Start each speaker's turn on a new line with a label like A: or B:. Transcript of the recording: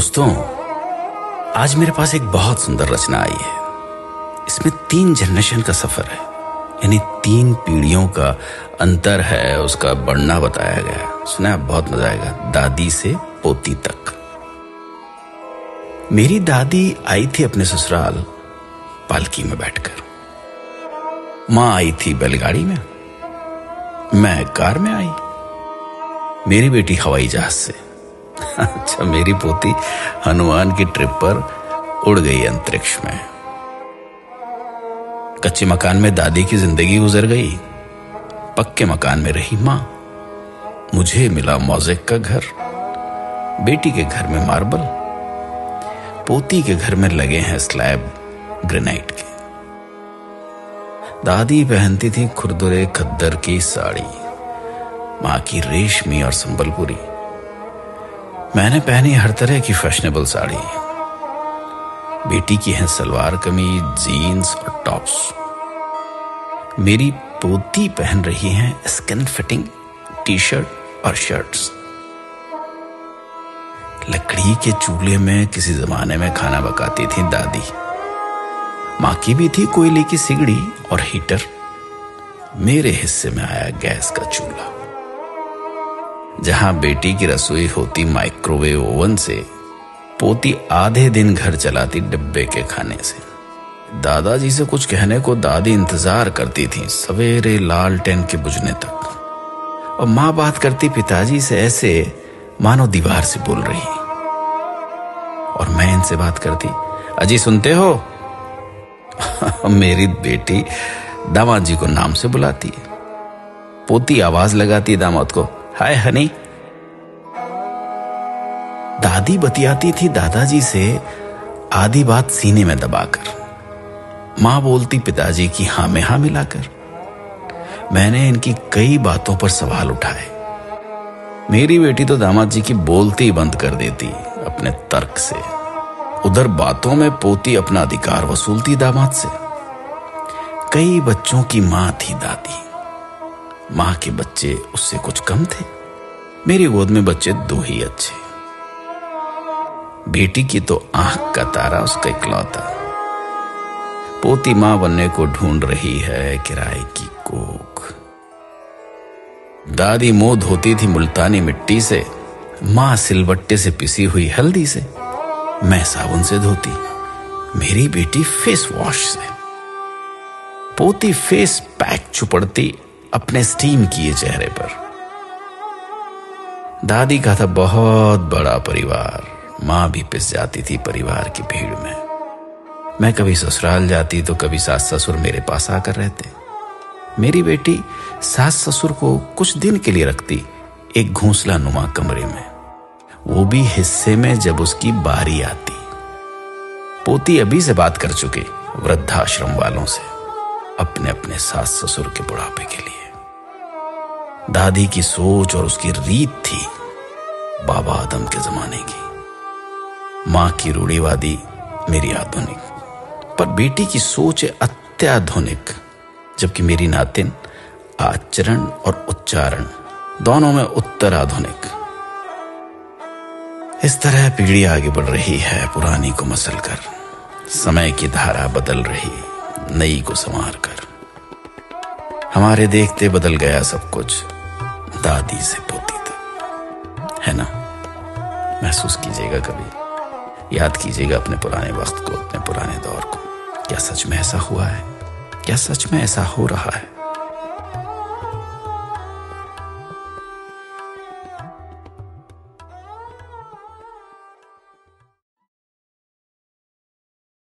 A: दोस्तों, आज मेरे पास एक बहुत सुंदर रचना आई है। इसमें 3 जनरेशन का सफर है, यानी 3 पीढ़ियों का अंतर है, उसका बढ़ना बताया गया है। सुना, बहुत मजा आएगा। दादी से पोती तक। मेरी दादी आई थी अपने ससुराल पालकी में बैठकर। माँ आई थी बैलगाड़ी में, मैं कार में आई, मेरी बेटी हवाई जहाज से। अच्छा, मेरी पोती हनुमान की ट्रिप पर उड़ गई अंतरिक्ष में। कच्चे मकान में दादी की जिंदगी गुजर गई, पक्के मकान में रही मां। मुझे मिला मोज़ेक का घर, बेटी के घर में मार्बल, पोती के घर में लगे हैं स्लैब ग्रेनाइट के। दादी पहनती थी खुरदुरे खद्दर की साड़ी, मां की रेशमी और संबलपुरी। मैंने पहनी हर तरह की फैशनेबल साड़ी। बेटी की है सलवार कमीज, जीन्स और टॉप्स। मेरी पोती पहन रही है स्किन फिटिंग टी शर्ट और शर्ट्स। लकड़ी के चूल्हे में किसी जमाने में खाना पकाती थी दादी। मां की भी थी कोयले की सिगड़ी और हीटर। मेरे हिस्से में आया गैस का चूल्हा। जहां बेटी की रसोई होती माइक्रोवेव ओवन से, पोती आधे दिन घर चलाती डिब्बे के खाने से। दादाजी से कुछ कहने को दादी इंतजार करती थी सवेरे लालटेन के बुझने तक, और मां बात करती पिताजी से ऐसे मानो दीवार से बोल रही। और मैं इनसे बात करती, अजी सुनते हो? मेरी बेटी दामाद जी को नाम से बुलाती है। पोती आवाज लगाती दामाद को, हाय हनी। दादी बतियाती थी दादाजी से आधी बात सीने में दबाकर। मां बोलती पिताजी की हां में हां मिलाकर। मैंने इनकी कई बातों पर सवाल उठाए। मेरी बेटी तो दामाद जी की बोलती ही बंद कर देती अपने तर्क से। उधर बातों में पोती अपना अधिकार वसूलती दामाद से। कई बच्चों की मां थी दादी। मां के बच्चे उससे कुछ कम थे। मेरी गोद में बच्चे 2 ही अच्छे। बेटी की तो आंख का तारा उसका इकलौता। पोती मां बनने को ढूंढ रही है किराए की कोख। दादी मुंह धोती थी मुल्तानी मिट्टी से, मां सिलबट्टे से पिसी हुई हल्दी से। मैं साबुन से धोती, मेरी बेटी फेस वॉश से। पोती फेस पैक चुपड़ती अपने स्टीम किए चेहरे पर। दादी का था बहुत बड़ा परिवार। मां भी पिस जाती थी परिवार की भीड़ में। मैं कभी ससुराल जाती तो कभी सास ससुर मेरे पास आकर रहते। मेरी बेटी सास ससुर को कुछ दिन के लिए रखती एक घोंसला नुमा कमरे में, वो भी हिस्से में जब उसकी बारी आती। पोती अभी से बात कर चुकी वृद्धाश्रम वालों से अपने अपने सास ससुर के बुढ़ापे के लिए। दादी की सोच और उसकी रीत थी बाबा आदम के जमाने की। मां की रूढ़िवादी, मेरी आधुनिक। पर बेटी की सोच है अत्याधुनिक, जबकि मेरी नातिन आचरण और उच्चारण दोनों में उत्तर आधुनिक। इस तरह पीढ़ी आगे बढ़ रही है, पुरानी को मसल कर। समय की धारा बदल रही, नई को संवार कर। हमारे देखते बदल गया सब कुछ, दादी से पोती तक, है ना? महसूस कीजिएगा, कभी याद कीजिएगा अपने पुराने वक्त को, अपने पुराने दौर को। क्या सच में ऐसा हुआ है? क्या सच में ऐसा हो रहा है?